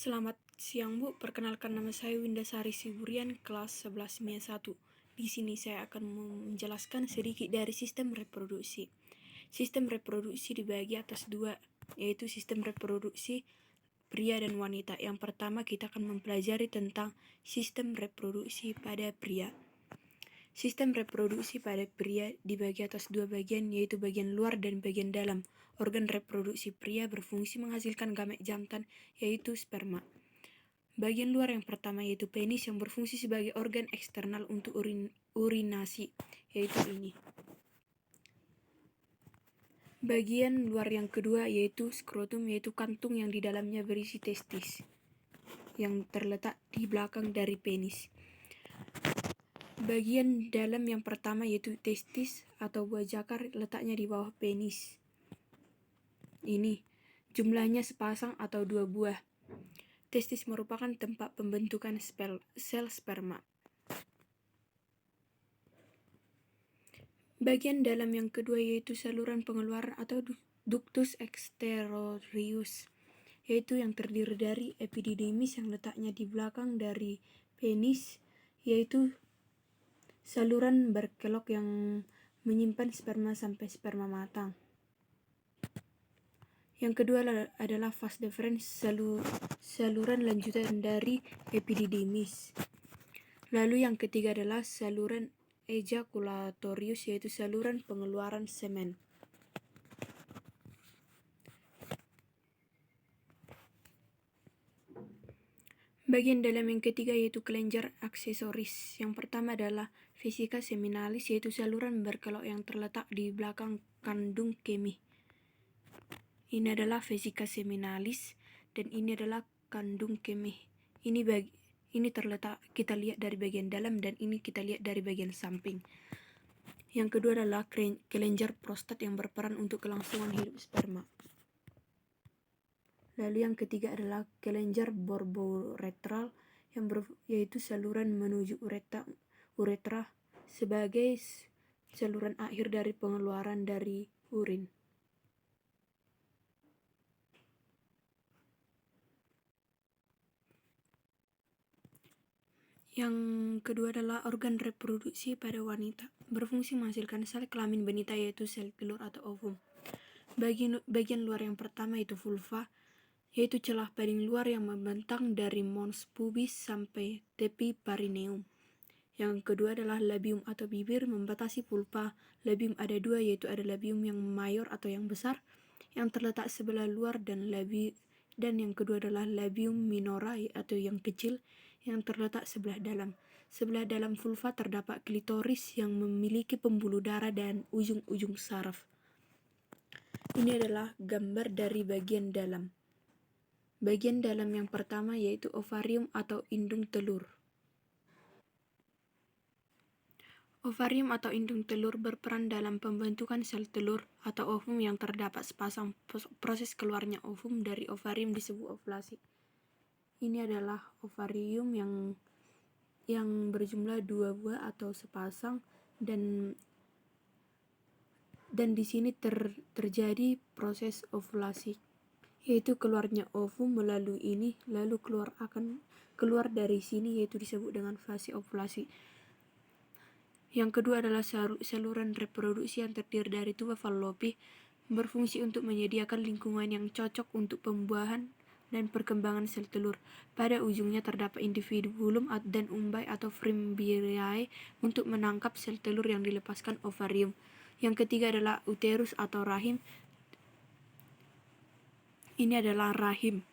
Selamat siang Bu, perkenalkan nama saya Windasari Siburian, kelas 11 MIA 1. Di sini saya akan menjelaskan sedikit dari sistem reproduksi. Sistem reproduksi dibagi atas dua, yaitu sistem reproduksi pria dan wanita. Yang pertama kita akan mempelajari tentang sistem reproduksi pada pria. Sistem reproduksi pada pria dibagi atas dua bagian, yaitu bagian luar dan bagian dalam. Organ reproduksi pria berfungsi menghasilkan gamet jantan, yaitu sperma. Bagian luar yang pertama yaitu penis yang berfungsi sebagai organ eksternal untuk urinasi, yaitu ini. Bagian luar yang kedua yaitu skrotum, yaitu kantung yang di dalamnya berisi testis, yang terletak di belakang dari penis. Bagian dalam yang pertama yaitu testis atau buah jakar, letaknya di bawah penis. Ini jumlahnya sepasang atau 2 buah. Testis merupakan tempat pembentukan sel sperma. Bagian dalam yang kedua yaitu saluran pengeluaran atau ductus exteriorus, yaitu yang terdiri dari epididymis yang letaknya di belakang dari penis, yaitu saluran berkelok yang menyimpan sperma sampai sperma matang. Yang kedua adalah vas deferens, saluran lanjutan dari epididymis. Lalu yang ketiga adalah saluran ejaculatorius, yaitu saluran pengeluaran semen. Bagian dalam yang ketiga yaitu kelenjar aksesoris. Yang pertama adalah vesika seminalis, yaitu saluran berkelok yang terletak di belakang kandung kemih. Ini adalah vesika seminalis dan ini adalah kandung kemih. Ini terletak, kita lihat dari bagian dalam, dan ini kita lihat dari bagian samping. Yang kedua adalah kelenjar prostat yang berperan untuk kelangsungan hidup sperma. Lalu yang ketiga adalah kelenjar borboretral, yaitu saluran menuju uretra sebagai saluran akhir dari pengeluaran dari urin. Yang kedua adalah organ reproduksi pada wanita, berfungsi menghasilkan sel kelamin wanita, yaitu sel telur atau ovum. Bagian luar yang pertama itu vulva, yaitu celah paling luar yang membentang dari mons pubis sampai tepi perineum. Yang kedua adalah labium atau bibir membatasi vulva. Labium ada dua, yaitu ada labium yang mayor atau yang besar yang terletak sebelah luar, dan yang kedua adalah labium minora atau yang kecil yang terletak sebelah dalam. Sebelah dalam vulva terdapat klitoris yang memiliki pembuluh darah dan ujung-ujung saraf. Ini adalah gambar dari bagian dalam. Bagian dalam yang pertama yaitu ovarium atau indung telur. Ovarium atau indung telur berperan dalam pembentukan sel telur atau ovum yang terdapat sepasang. Proses keluarnya ovum dari ovarium disebut ovulasi. Ini adalah ovarium yang berjumlah 2 buah atau sepasang, dan di sini terjadi proses ovulasi, yaitu keluarnya ovum melalui ini, lalu keluar dari sini, yaitu disebut dengan fase ovulasi. Yang kedua adalah saluran reproduksi yang terdiri dari tuba fallopi, berfungsi untuk menyediakan lingkungan yang cocok untuk pembuahan dan perkembangan sel telur. Pada ujungnya terdapat individu bulum dan umbai atau fimbriae untuk menangkap sel telur yang dilepaskan ovarium. Yang ketiga adalah uterus atau rahim. Ini adalah rahim.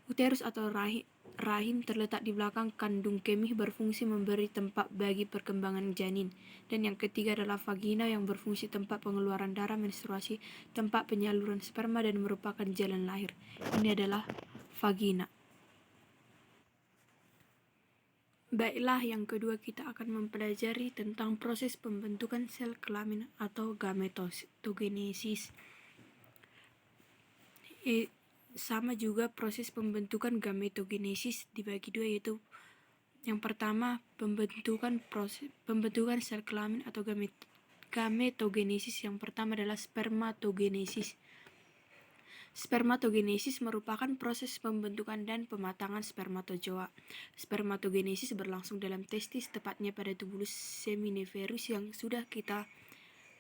Uterus atau rahim terletak di belakang kandung kemih, berfungsi memberi tempat bagi perkembangan janin. Dan yang ketiga adalah vagina yang berfungsi tempat pengeluaran darah menstruasi, tempat penyaluran sperma, dan merupakan jalan lahir. Ini adalah vagina. Baiklah, yang kedua kita akan mempelajari tentang proses pembentukan sel kelamin atau gametogenesis. Sama juga proses pembentukan gametogenesis dibagi dua, yaitu yang pertama pembentukan sel kelamin atau gametogenesis. Yang pertama adalah spermatogenesis. Spermatogenesis merupakan proses pembentukan dan pematangan spermatozoa. Spermatogenesis berlangsung dalam testis, tepatnya pada tubulus seminiferus yang sudah kita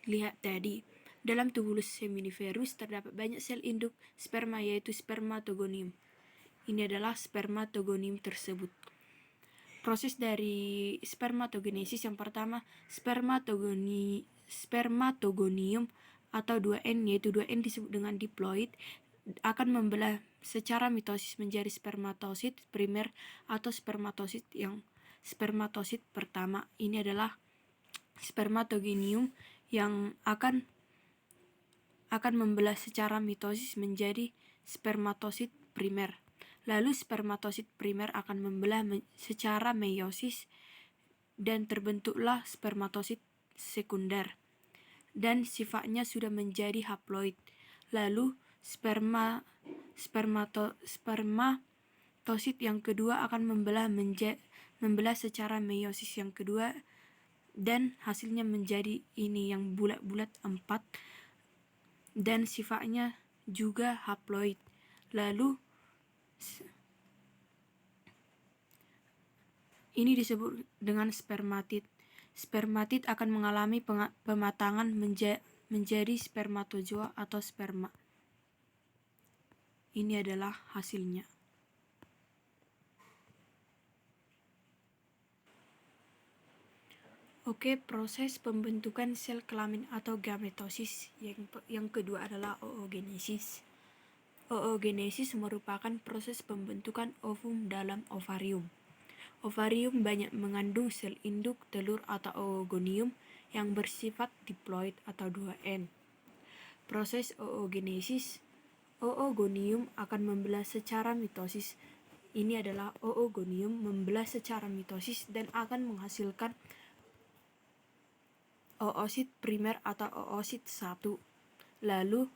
lihat tadi. Dalam tubulus seminiferus terdapat banyak sel induk sperma, yaitu spermatogonium. Ini adalah spermatogonium tersebut. Proses dari spermatogenesis yang pertama, spermatogonium atau 2N, yaitu 2N disebut dengan diploid, akan membelah secara mitosis menjadi spermatosit primer atau spermatosit pertama. Ini adalah spermatogonium yang akan membelah secara mitosis menjadi spermatosit primer. Lalu spermatosit primer akan membelah secara meiosis dan terbentuklah spermatosit sekunder, dan sifatnya sudah menjadi haploid. Lalu spermatosit yang kedua akan membelah secara meiosis yang kedua, dan hasilnya menjadi ini yang bulat-bulat 4, dan sifatnya juga haploid. Lalu ini disebut dengan spermatid. Spermatid akan mengalami pematangan menjadi spermatozoa atau sperma. Ini adalah hasilnya. Oke, proses pembentukan sel kelamin atau gametosis. Yang kedua adalah oogenesis. Oogenesis merupakan proses pembentukan ovum dalam ovarium. Ovarium banyak mengandung sel induk telur atau oogonium yang bersifat diploid atau 2N. Proses oogenesis, oogonium akan membelah secara mitosis. Ini adalah oogonium membelah secara mitosis dan akan menghasilkan oosit primer atau oosit 1. Lalu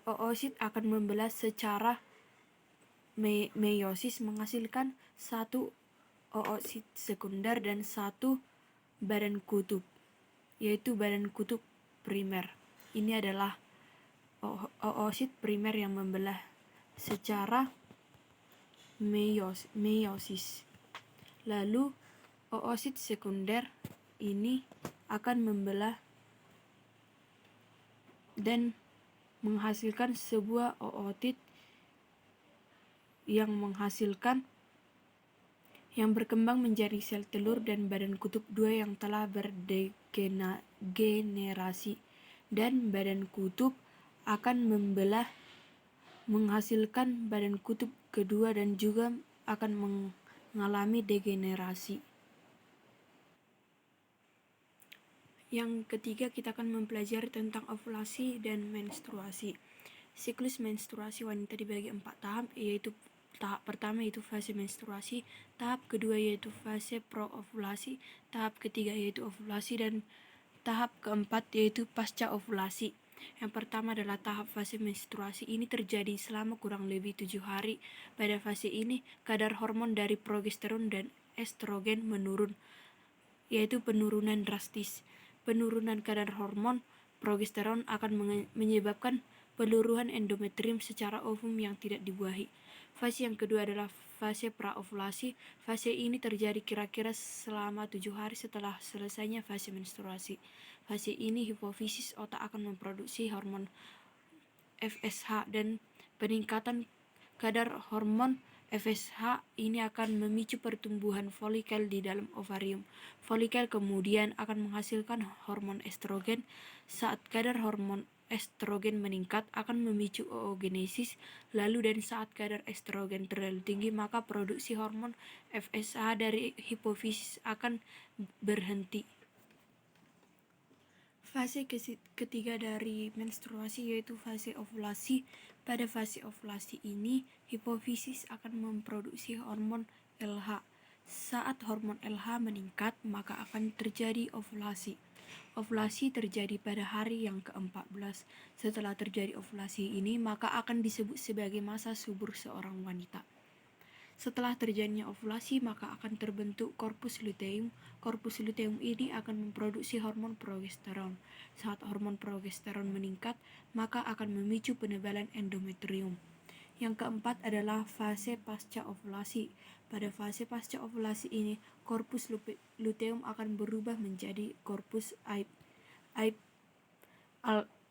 oosit akan membelah secara meiosis menghasilkan satu oosit sekunder dan satu badan kutub, yaitu badan kutub primer. Ini adalah oosit primer yang membelah secara meiosis. Lalu oosit sekunder ini akan membelah dan menghasilkan sebuah ootit yang berkembang menjadi sel telur dan badan kutub 2 yang telah berdegenerasi, dan badan kutub akan membelah menghasilkan badan kutub kedua dan juga akan mengalami degenerasi. Yang ketiga, kita akan mempelajari tentang ovulasi dan menstruasi. Siklus menstruasi wanita dibagi 4 tahap, yaitu tahap pertama yaitu fase menstruasi, tahap kedua yaitu fase pro-ovulasi, tahap ketiga yaitu ovulasi, dan tahap keempat yaitu pasca ovulasi. Yang pertama adalah tahap fase menstruasi. Ini terjadi selama kurang lebih 7 hari. Pada fase ini, kadar hormon dari progesteron dan estrogen menurun, yaitu penurunan drastis. Penurunan kadar hormon progesteron akan menyebabkan peluruhan endometrium secara ovum yang tidak dibuahi. Fase yang kedua adalah fase praovulasi. Fase ini terjadi kira-kira selama 7 hari setelah selesainya fase menstruasi. Fase ini hipofisis otak akan memproduksi hormon FSH, dan peningkatan kadar hormon FSH ini akan memicu pertumbuhan folikel di dalam ovarium. Folikel kemudian akan menghasilkan hormon estrogen. Saat kadar hormon estrogen meningkat akan memicu oogenesis. Lalu dan saat kadar estrogen terlalu tinggi, maka produksi hormon FSH dari hipofisis akan berhenti. Fase ketiga dari menstruasi yaitu fase ovulasi. Pada fase ovulasi ini, hipofisis akan memproduksi hormon LH. Saat hormon LH meningkat, maka akan terjadi ovulasi. Ovulasi terjadi pada hari yang ke-14. Setelah terjadi ovulasi ini, maka akan disebut sebagai masa subur seorang wanita. Setelah terjadinya ovulasi, maka akan terbentuk korpus luteum. Korpus luteum ini akan memproduksi hormon progesteron. Saat hormon progesteron meningkat, maka akan memicu penebalan endometrium. Yang keempat adalah fase pasca ovulasi. Pada fase pasca ovulasi ini, korpus luteum akan berubah menjadi korpus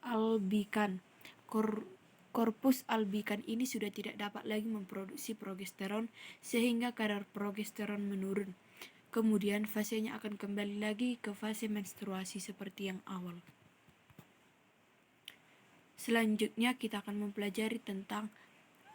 albikan. Korpus albikan ini sudah tidak dapat lagi memproduksi progesteron sehingga kadar progesteron menurun. Kemudian fasenya akan kembali lagi ke fase menstruasi seperti yang awal. Selanjutnya kita akan mempelajari tentang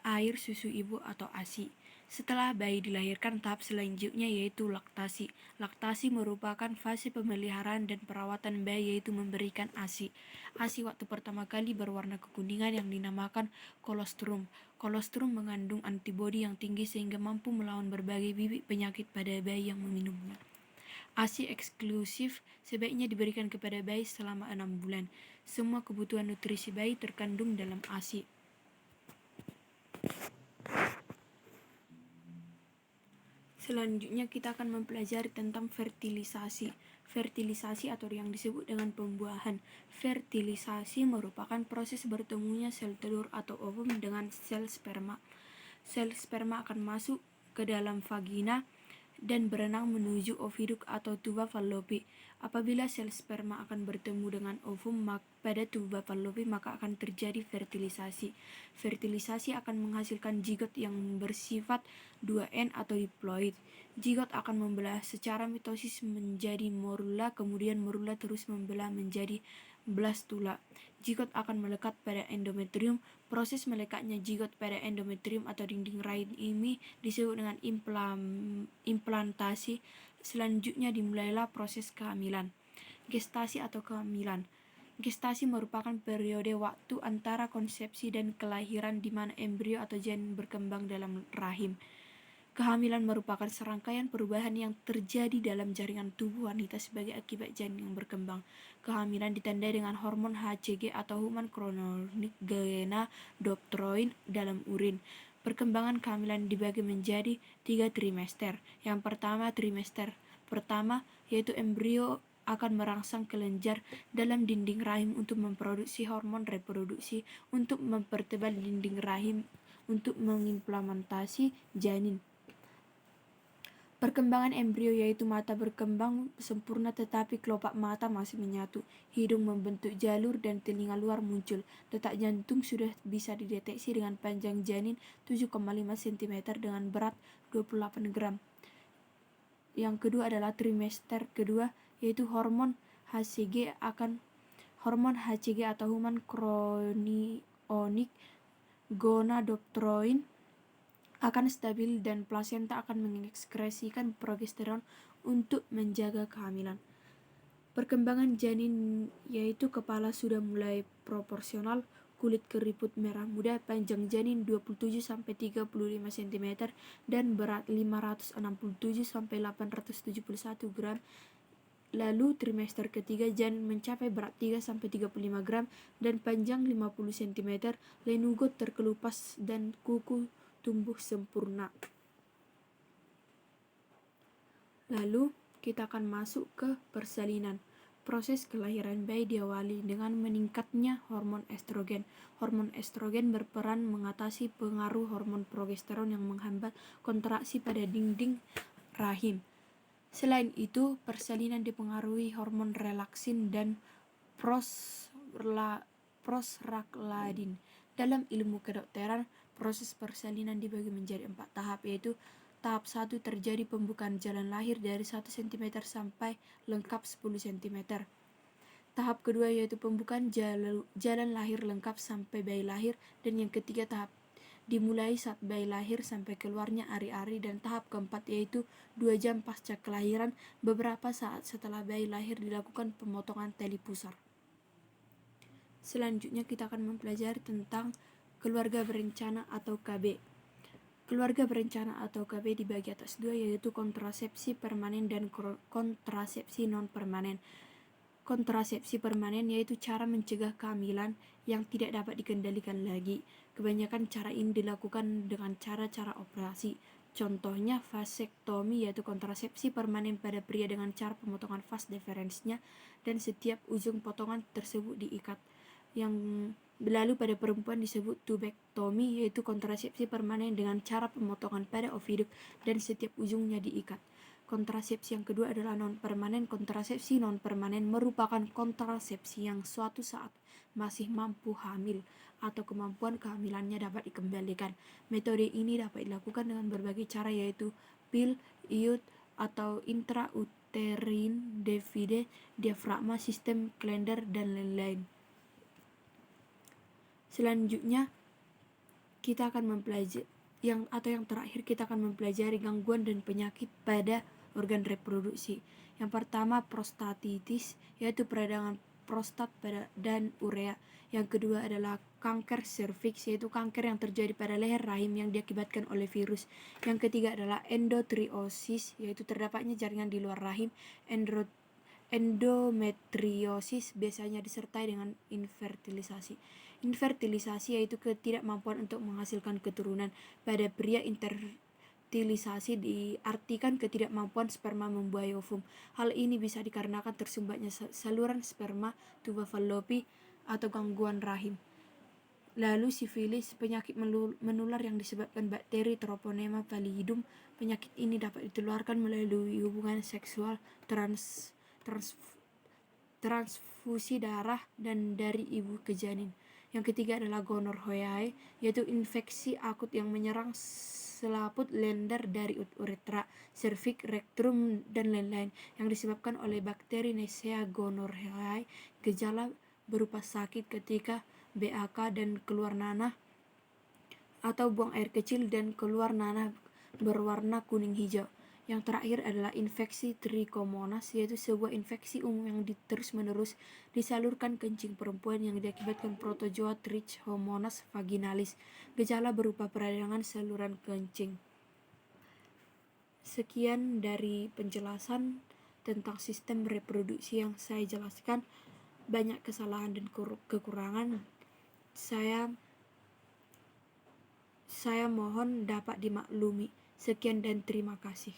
air susu ibu atau ASI. Setelah bayi dilahirkan, tahap selanjutnya yaitu laktasi. Laktasi merupakan fase pemeliharaan dan perawatan bayi, yaitu memberikan ASI. ASI waktu pertama kali berwarna kekuningan yang dinamakan kolostrum. Kolostrum mengandung antibodi yang tinggi sehingga mampu melawan berbagai bibit penyakit pada bayi yang meminumnya. ASI eksklusif sebaiknya diberikan kepada bayi selama 6 bulan. Semua kebutuhan nutrisi bayi terkandung dalam ASI. Selanjutnya kita akan mempelajari tentang fertilisasi. Fertilisasi atau yang disebut dengan pembuahan. Fertilisasi merupakan proses bertemunya sel telur atau ovum dengan sel sperma. Sel sperma akan masuk ke dalam vagina dan berenang menuju oviduk atau tuba fallopi. Apabila sel sperma akan bertemu dengan ovum pada tuba fallopi, maka akan terjadi fertilisasi. Fertilisasi akan menghasilkan zigot yang bersifat 2N atau diploid. Zigot akan membelah secara mitosis menjadi morula, kemudian morula terus membelah menjadi blastula. Zigot akan melekat pada endometrium. Proses melekatnya zigot pada endometrium atau dinding rahim ini disebut dengan implantasi. Selanjutnya dimulailah proses kehamilan. Gestasi atau kehamilan. Gestasi merupakan periode waktu antara konsepsi dan kelahiran di mana embrio atau janin berkembang dalam rahim. Kehamilan merupakan serangkaian perubahan yang terjadi dalam jaringan tubuh wanita sebagai akibat janin yang berkembang. Kehamilan ditandai dengan hormon HCG atau human chorionic gonadotropin dalam urin. Perkembangan kehamilan dibagi menjadi 3 trimester. Yang pertama, trimester pertama, yaitu embrio akan merangsang kelenjar dalam dinding rahim untuk memproduksi hormon reproduksi untuk mempertebal dinding rahim untuk mengimplementasi janin. Perkembangan embrio yaitu mata berkembang sempurna tetapi kelopak mata masih menyatu, hidung membentuk jalur dan telinga luar muncul. Detak jantung sudah bisa dideteksi dengan panjang janin 7,5 cm dengan berat 28 gram. Yang kedua adalah trimester kedua, yaitu hormon HCG atau human chorionic gonadotropin akan stabil dan plasenta akan mengekskresikan progesteron untuk menjaga kehamilan. Perkembangan janin yaitu kepala sudah mulai proporsional, kulit keriput merah muda, panjang janin 27-35 cm dan berat 567-871 gram. Lalu trimester ketiga janin mencapai berat 3-35 gram dan panjang 50 cm, lenugot terkelupas dan kuku tumbuh sempurna. Lalu kita akan masuk ke persalinan. Proses kelahiran bayi diawali dengan meningkatnya hormon estrogen. Hormon estrogen berperan mengatasi pengaruh hormon progesteron yang menghambat kontraksi pada dinding rahim. Selain itu, persalinan dipengaruhi hormon relaksin dan prostaglandin. Dalam ilmu kedokteran, proses persalinan dibagi menjadi 4 tahap, yaitu tahap 1 terjadi pembukaan jalan lahir dari 1 cm sampai lengkap 10 cm. Tahap kedua yaitu pembukaan jalan lahir lengkap sampai bayi lahir, dan yang ketiga tahap dimulai saat bayi lahir sampai keluarnya ari-ari, dan tahap keempat yaitu 2 jam pasca kelahiran. Beberapa saat setelah bayi lahir dilakukan pemotongan tali pusar. Selanjutnya kita akan mempelajari tentang keluarga berencana atau KB. Keluarga berencana atau KB dibagi atas 2, yaitu kontrasepsi permanen dan kontrasepsi non-permanen. Kontrasepsi permanen yaitu cara mencegah kehamilan yang tidak dapat dikendalikan lagi. Kebanyakan cara ini dilakukan dengan cara-cara operasi. Contohnya vasektomi, yaitu kontrasepsi permanen pada pria dengan cara pemotongan vas deferensnya dan setiap ujung potongan tersebut diikat. Yang lalu pada perempuan disebut tubektomi, yaitu kontrasepsi permanen dengan cara pemotongan pada oviduk dan setiap ujungnya diikat. Kontrasepsi yang kedua adalah non-permanen. Kontrasepsi non-permanen merupakan kontrasepsi yang suatu saat masih mampu hamil atau kemampuan kehamilannya dapat dikembalikan. Metode ini dapat dilakukan dengan berbagai cara, yaitu pil, iud, atau intrauterine device, diafragma, sistem Clender, dan lain-lain. Selanjutnya kita akan mempelajari yang terakhir kita akan mempelajari gangguan dan penyakit pada organ reproduksi. Yang pertama prostatitis, yaitu peradangan prostat dan urea. Yang kedua adalah kanker serviks, yaitu kanker yang terjadi pada leher rahim yang diakibatkan oleh virus. Yang ketiga adalah endometriosis, yaitu terdapatnya jaringan di luar rahim. Endometriosis biasanya disertai dengan infertilisasi. Infertilisasi yaitu ketidakmampuan untuk menghasilkan keturunan. Pada pria, infertilisasi diartikan ketidakmampuan sperma membuahi ovum. Hal ini bisa dikarenakan tersumbatnya saluran sperma, tuba fallopi, atau gangguan rahim. Lalu sifilis, penyakit menular yang disebabkan bakteri Treponema pallidum. Penyakit ini dapat ditularkan melalui hubungan seksual, transfusi darah, dan dari ibu ke janin. Yang ketiga adalah gonorrhoeae, yaitu infeksi akut yang menyerang selaput lender dari uretra, serviks, rektum, dan lain-lain yang disebabkan oleh bakteri Neisseria gonorrhoeae. Gejala berupa sakit ketika BAK dan keluar nanah atau buang air kecil dan keluar nanah berwarna kuning hijau. Yang terakhir adalah infeksi trichomonas, yaitu sebuah infeksi umum yang terus-menerus disalurkan kencing perempuan yang diakibatkan protozoa Trichomonas vaginalis. Gejala berupa peradangan saluran kencing. Sekian dari penjelasan tentang sistem reproduksi yang saya jelaskan. Banyak kesalahan dan kekurangan. Saya mohon dapat dimaklumi. Sekian dan terima kasih.